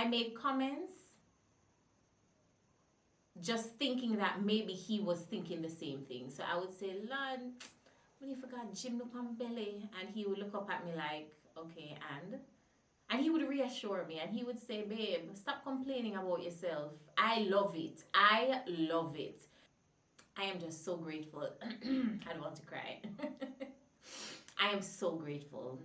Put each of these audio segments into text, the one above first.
made comments just thinking that maybe he was thinking the same thing. So I would say, Lord, when you forgot gym look on belly, and he would look up at me like, okay, and he would reassure me and he would say, babe, stop complaining about yourself. I love it. I love it. I am just so grateful. I don't want to cry. I am so grateful.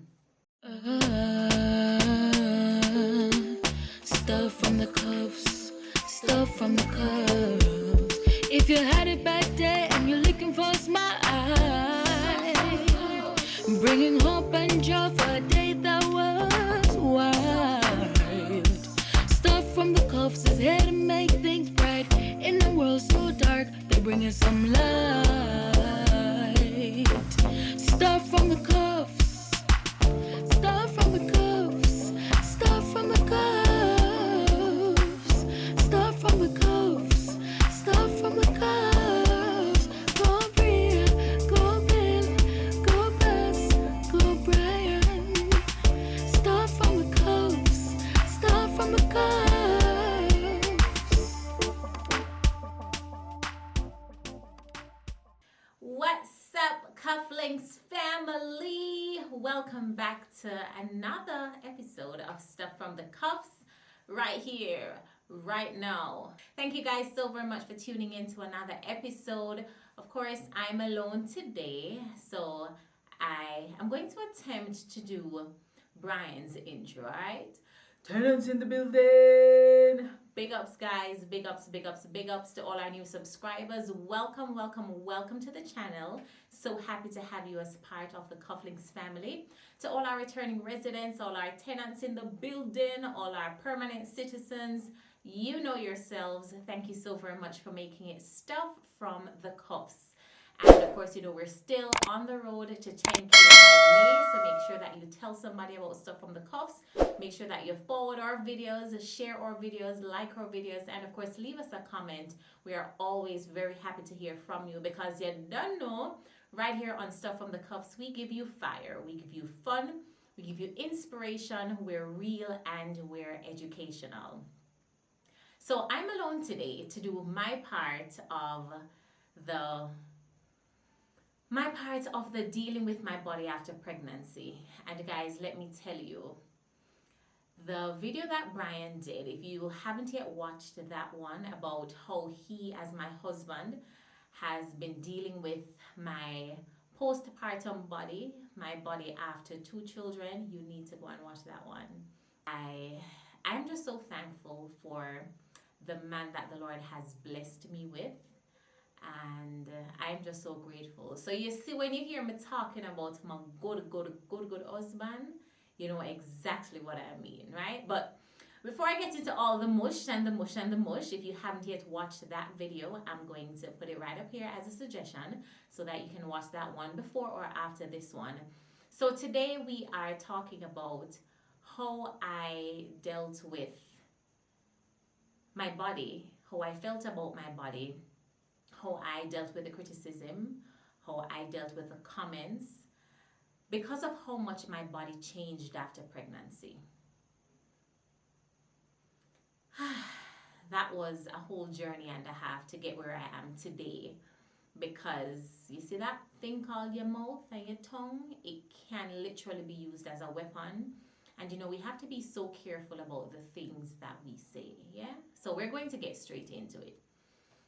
Stuff from the cuffs, stuff from the cuffs. If you had it back there and you're looking for a smile, bringing hope and joy for a day that was wild. Stuff from the cuffs is here to make things bright. In a world so dark, they're bringing some light. Stuff from the cuffs, stuff from the cuffs, stuff from the cuffs, stuff from the cuffs, stuff from the cuffs. Go Bria, go Bill, go Bess, go Brian. Stuff from the cuffs, stuff from the cuffs. What's up, Cufflinks family? Welcome back to another episode of Stuff from the Cuffs right here, right now. Thank you guys so very much for tuning in to another episode. Of course, I'm alone today, so I am going to attempt to do Brian's intro, right? Tenants in the building. Big ups, guys. Big ups, big ups, big ups to all our new subscribers. Welcome, welcome, welcome to the channel. So happy to have you as part of the Cufflinks family. To all our returning residents, all our tenants in the building, all our permanent citizens, you know yourselves. Thank you so very much for making it Stuff from the Cuffs. And of course, you know, we're still on the road to 10K by May, so make sure that you tell somebody about Stuff from the Cuffs. Make sure that you forward our videos, share our videos, like our videos, and of course, leave us a comment. We are always very happy to hear from you because you don't know, right here on Stuff from the Cuffs, we give you fire, we give you fun, we give you inspiration, we're real, and we're educational. So I'm alone today to do my part of the dealing with my body after pregnancy. And guys, let me tell you, the video that Brian did, if you haven't yet watched that one about how he, as my husband, has been dealing with my postpartum body, my body after 2 children, you need to go and watch that one. I'm just so thankful for the man that the Lord has blessed me with, and I'm just so grateful. So you see, when you hear me talking about my good husband, you know exactly what I mean, right? But before I get into all the mush and the mush and the mush, if you haven't yet watched that video, I'm going to put it right up here as a suggestion so that you can watch that one before or after this one. So today we are talking about how I dealt with my body, how I felt about my body, how I dealt with the criticism, how I dealt with the comments, because of how much my body changed after pregnancy. That was a whole journey and a half to get where I am today, because you see that thing called your mouth and your tongue, it can literally be used as a weapon. And you know, we have to be so careful about the things that we say, yeah? So we're going to get straight into it.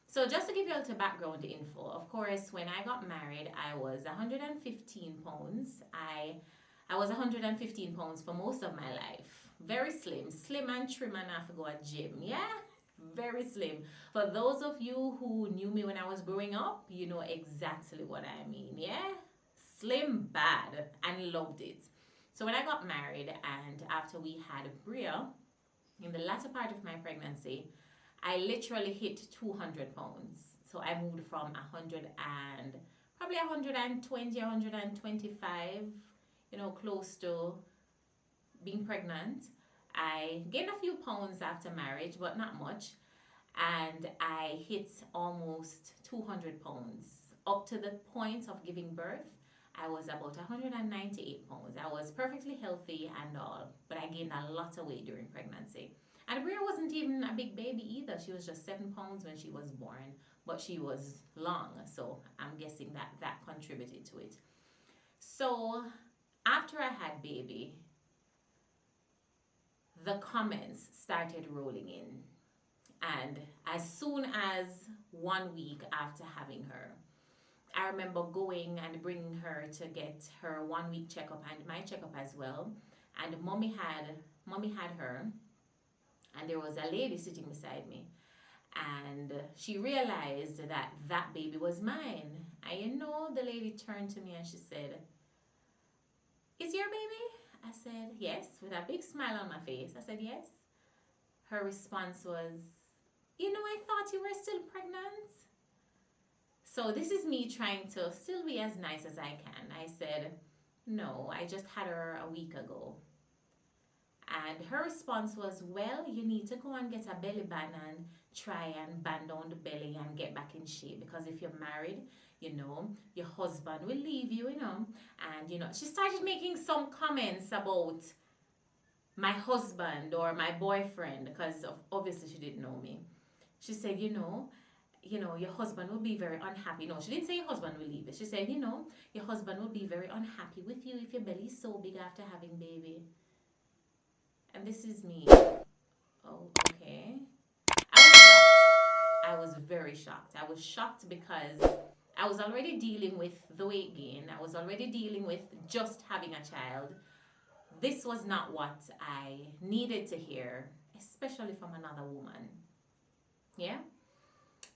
So just to give you a little background info, of course, when I got married, I was 115 pounds. I was 115 pounds for most of my life. Very slim and trim, and I have to go to gym, yeah? Very slim. For those of you who knew me when I was growing up, you know exactly what I mean, yeah? Slim bad, and loved it. So when I got married and after we had Bria, in the latter part of my pregnancy, I literally hit 200 pounds. So I moved from 100 and probably 120, 125, you know, close to being pregnant. I gained a few pounds after marriage, but not much. And I hit almost 200 pounds. Up to the point of giving birth, I was about 198 pounds. I was perfectly healthy and all, but I gained a lot of weight during pregnancy. And Bria wasn't even a big baby either. She was just 7 pounds when she was born, but she was long. So I'm guessing that that contributed to it. So after I had baby, the comments started rolling in. And as soon as 1 week after having her, I remember going and bringing her to get her 1 week checkup and my checkup as well. And mommy had her, and there was a lady sitting beside me, and she realized that that baby was mine. And the lady turned to me and she said, "Is your baby?" I said, "Yes," with a big smile on my face. I said, "Yes." Her response was, "I thought you were still pregnant." So this is me trying to still be as nice as I can. I said, "No, I just had her a week ago." And her response was, "Well, you need to go and get a belly band and try and band down the belly and get back in shape, because if you're married, your husband will leave you, And, she started making some comments about my husband or my boyfriend, because obviously she didn't know me. She said, your husband will be very unhappy. No, she didn't say your husband will leave you. She said, your husband will be very unhappy with you if your belly is so big after having baby. And this is me. Oh, okay. I was shocked. I was very shocked. I was shocked because I was already dealing with the weight gain. I was already dealing with just having a child. This was not what I needed to hear, especially from another woman. Yeah?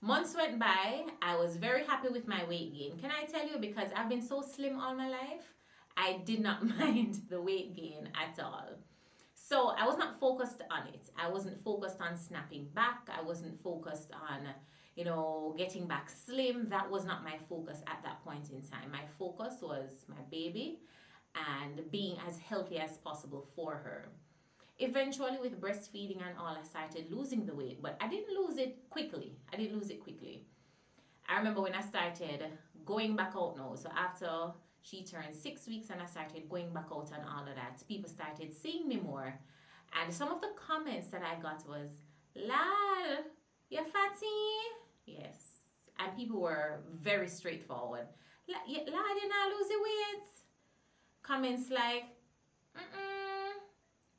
Months went by. I was very happy with my weight gain. Can I tell you, because I've been so slim all my life, I did not mind the weight gain at all. So I was not focused on it. I wasn't focused on snapping back. I wasn't focused on, getting back slim. That was not my focus at that point in time. My focus was my baby and being as healthy as possible for her. Eventually, with breastfeeding and all, I started losing the weight, but I didn't lose it quickly. I remember when I started going back out now. So after she turned 6 weeks and I started going back out and all of that, people started seeing me more. And some of the comments that I got was, "Lal, you're fatty." Yes. And people were very straightforward. "Lal, you not lose the weight." Comments like,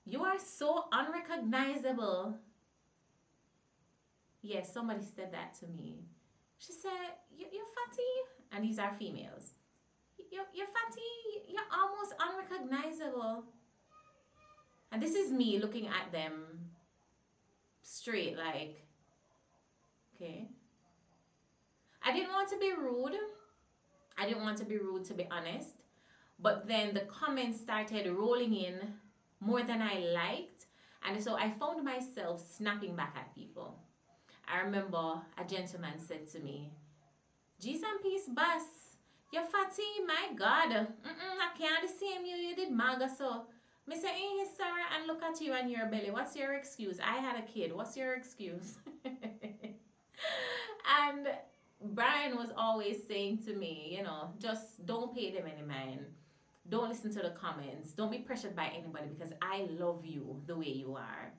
"You are so unrecognizable." Yes, somebody said that to me. She said, "You're fatty." And these are females. You're fatty. You're almost unrecognizable." And this is me looking at them straight like, okay. I didn't want to be rude. To be honest. But then the comments started rolling in more than I liked. And so I found myself snapping back at people. I remember a gentleman said to me, "G's and peace, boss. You're fatty, my God. I can't see you did maga so." Me say, "Hey, Sarah, and look at you and your belly. What's your excuse? I had a kid. What's your excuse?" And Brian was always saying to me, just don't pay them any mind. Don't listen to the comments. Don't be pressured by anybody, because I love you the way you are.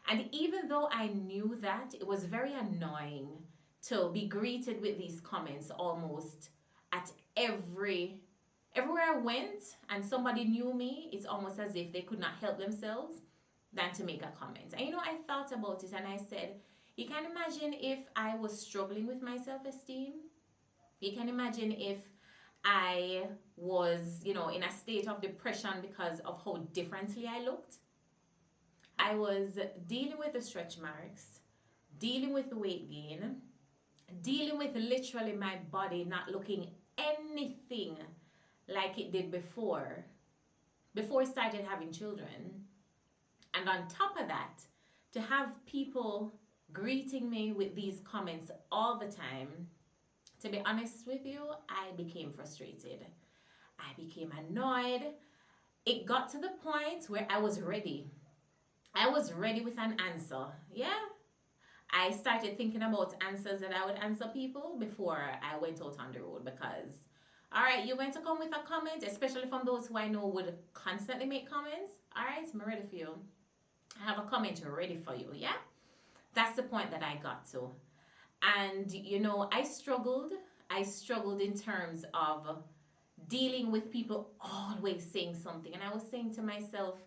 And even though I knew that, it was very annoying to be greeted with these comments almost at everywhere I went and somebody knew me. It's almost as if they could not help themselves than to make a comment. And I thought about it and I said, you can imagine if I was struggling with my self-esteem. You can imagine if I was, in a state of depression because of how differently I looked. I was dealing with the stretch marks, dealing with the weight gain, dealing with literally my body not looking anything like it did before I started having children. And on top of that, to have people greeting me with these comments all the time, to be honest with you, I became frustrated. I became annoyed. It got to the point where I was ready. I was ready with an answer. Yeah. I started thinking about answers that I would answer people before I went out on the road, because, all right, you're going to come with a comment, especially from those who I know would constantly make comments. All right, I'm ready for you. I have a comment ready for you, yeah? That's the point that I got to. And I struggled. I struggled in terms of dealing with people always saying something. And I was saying to myself,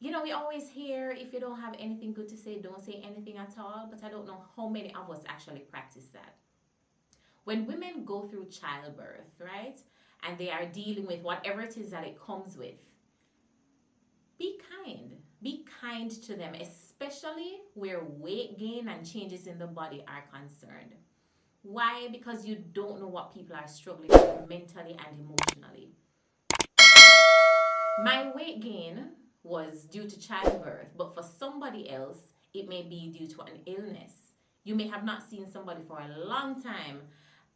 we always hear if you don't have anything good to say, don't say anything at all. But I don't know how many of us actually practice that. When women go through childbirth, right, and they are dealing with whatever it is that it comes with, be kind. Be kind to them, especially where weight gain and changes in the body are concerned. Why? Because you don't know what people are struggling with mentally and emotionally. My weight gain was due to childbirth, but for somebody else, it may be due to an illness. You may have not seen somebody for a long time,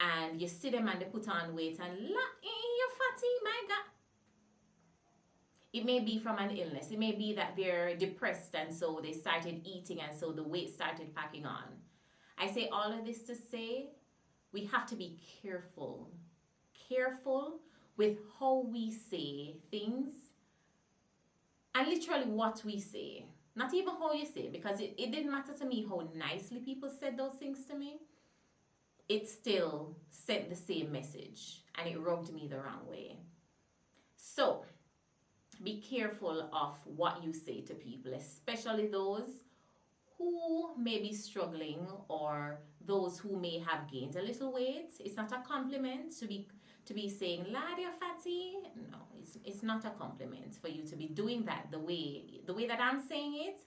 and you see them and they put on weight, and you're fatty, my God. It may be from an illness. It may be that they're depressed and so they started eating and so the weight started packing on. I say all of this to say we have to be careful. Careful with how we say things and literally what we say. Not even how you say, because it didn't matter to me how nicely people said those things to me. It still sent the same message and it rubbed me the wrong way. So, be careful of what you say to people, especially those who may be struggling or those who may have gained a little weight. It's not a compliment to be saying, "Lad, you're fatty." No, it's not a compliment for you to be doing that the way that I'm saying it.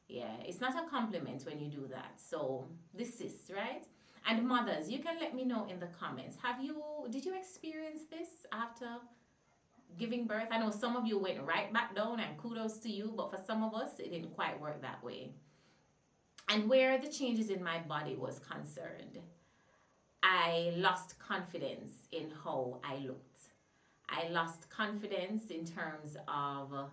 Yeah, it's not a compliment when you do that. So this is right. And mothers, you can let me know in the comments. Did you experience this after giving birth? I know some of you went right back down and kudos to you, but for some of us, it didn't quite work that way. And where the changes in my body was concerned, I lost confidence in how I looked. I lost confidence in terms of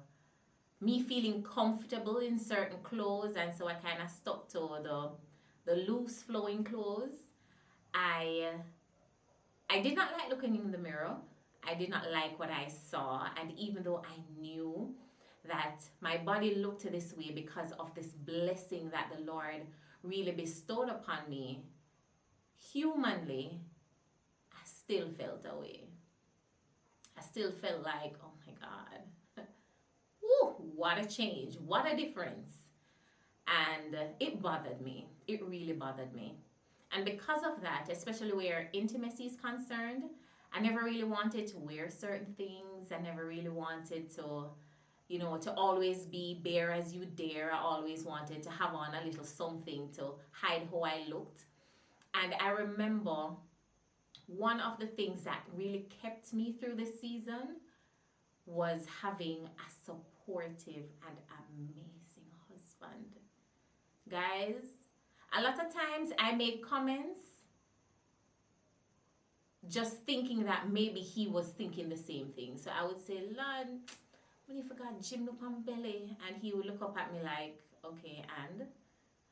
me feeling comfortable in certain clothes, and so I kind of stuck to the loose flowing clothes. I did not like looking in the mirror. I did not like what I saw, and even though I knew that my body looked this way because of this blessing that the Lord really bestowed upon me, humanly, I still felt away. I still felt like, oh my God, woo, what a change, what a difference. And it bothered me. It really bothered me. And because of that, especially where intimacy is concerned, I never really wanted to wear certain things. I never really wanted to always be bare as you dare. I always wanted to have on a little something to hide how I looked. And I remember one of the things that really kept me through this season was having a supportive and amazing husband. Guys, a lot of times I made comments just thinking that maybe he was thinking the same thing. So I would say, "Lord, when you forgot Jim look on belly," and he would look up at me like, "Okay,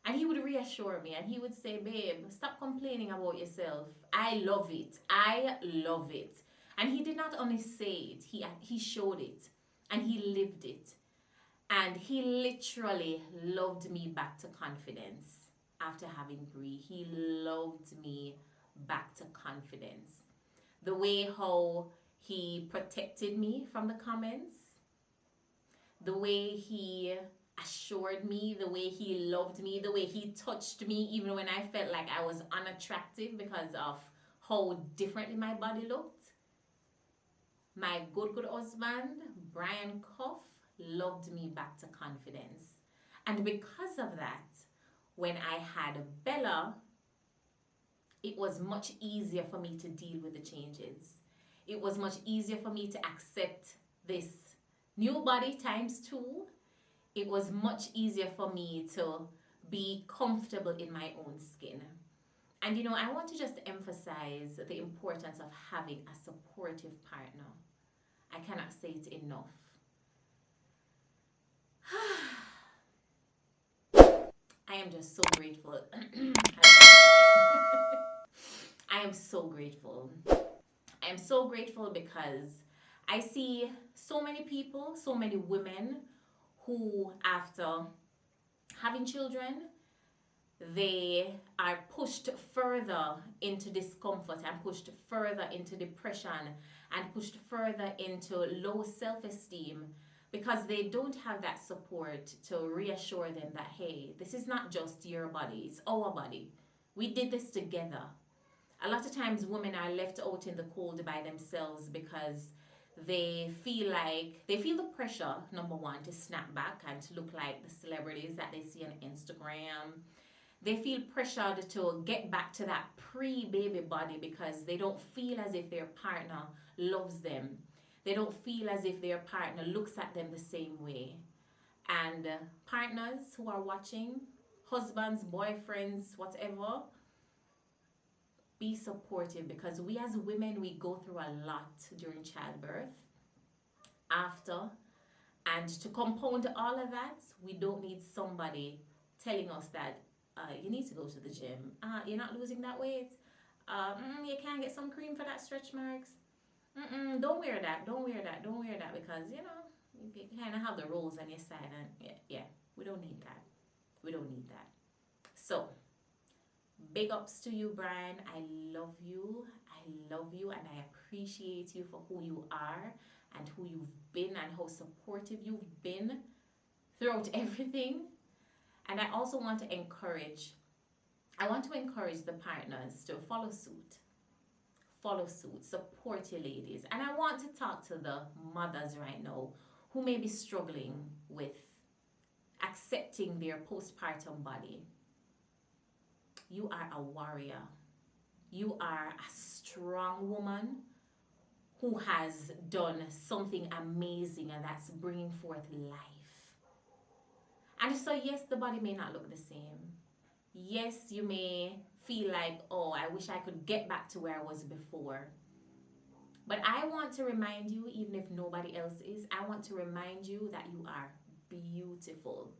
and he would reassure me and he would say, "Babe, stop complaining about yourself. I love it. I love it." And he did not only say it, he showed it and he lived it. And he literally loved me back to confidence after having Bree. He loved me back to confidence. The way how he protected me from the comments, the way he assured me, the way he loved me, the way he touched me even when I felt like I was unattractive because of how differently my body looked. My good husband, Brian Cuff, loved me back to confidence. And because of that, when I had Bella, it was much easier for me to deal with the changes. It was much easier for me to accept this new body times 2. It was much easier for me to be comfortable in my own skin. And I want to just emphasize the importance of having a supportive partner. I cannot say it enough. I am just so grateful. I am so grateful. I am so grateful because I see so many people, so many women who, after having children, they are pushed further into discomfort and pushed further into depression and pushed further into low self-esteem because they don't have that support to reassure them that, hey, this is not just your body, it's our body. We did this together. A lot of times women are left out in the cold by themselves because they feel the pressure, number one, to snap back and to look like the celebrities that they see on Instagram. They feel pressured to get back to that pre-baby body because they don't feel as if their partner loves them. They don't feel as if their partner looks at them the same way. And partners who are watching, husbands, boyfriends, whatever, be supportive because we as women, we go through a lot during childbirth, after, and to compound all of that, we don't need somebody telling us that you need to go to the gym. You're not losing that weight. You can't get some cream for that stretch marks. Don't wear that. Don't wear that. Don't wear that because, you kind of have the rolls on your side. And yeah, we don't need that. We don't need that. So, big ups to you, Brian. I love you. I love you and I appreciate you for who you are and who you've been and how supportive you've been throughout everything. And I also want to encourage the partners to follow suit. Follow suit. Support your ladies. And I want to talk to the mothers right now who may be struggling with accepting their postpartum body. You are a warrior. You are a strong woman who has done something amazing, and that's bringing forth life. And so, yes, the body may not look the same. Yes, you may feel like, oh, I wish I could get back to where I was before. But I want to remind you, even if nobody else is, I want to remind you that you are beautiful.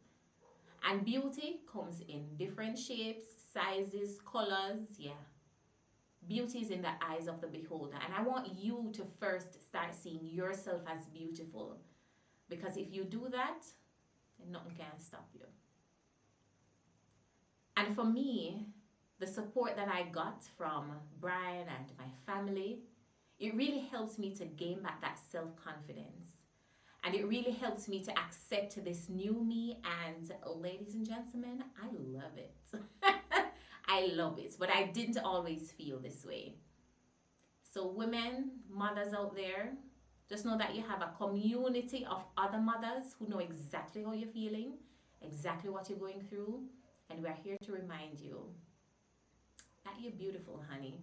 And beauty comes in different shapes, sizes, colors, yeah. Beauty is in the eyes of the beholder. And I want you to first start seeing yourself as beautiful. Because if you do that, nothing can stop you. And for me, the support that I got from Brian and my family, it really helps me to gain back that self-confidence. And it really helps me to accept this new me. And ladies and gentlemen, I love it. I love it. But I didn't always feel this way. So women, mothers out there, just know that you have a community of other mothers who know exactly how you're feeling, exactly what you're going through. And we're here to remind you that you're beautiful, honey.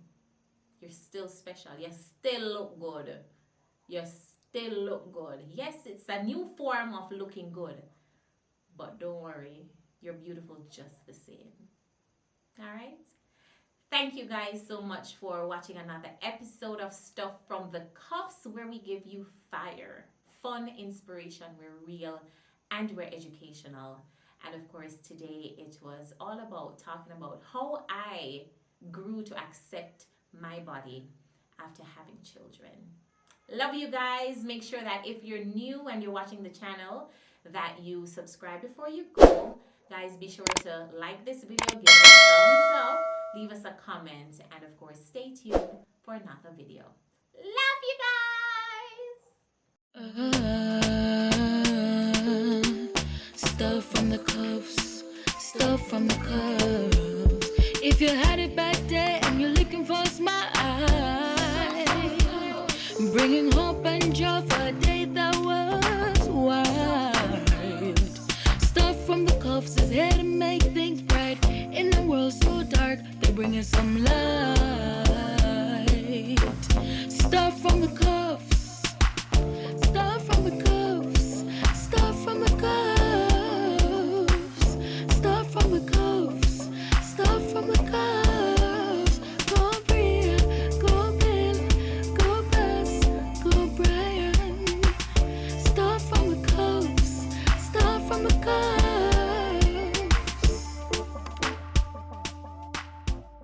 You're still special. You still look good. You still look good. Yes, it's a new form of looking good. But don't worry. You're beautiful just the same. All right? Thank you guys so much for watching another episode of Stuff from the Cuffs, where we give you fire, fun, inspiration. We're real and we're educational. And of course, today it was all about talking about how I grew to accept my body after having children. Love you guys. Make sure that if you're new and you're watching the channel, that you subscribe before you go. Guys, be sure to like this video, give it a thumbs up, leave us a comment, and of course, stay tuned for another video. Love you guys! Stuff from the cuffs, stuff from the cuffs. If you had it back there and you're looking for a smile, bringing hope and joy for a day that was wild. Stuff from the cuffs is here to make things bright. In a world so dark, they're bringing some love.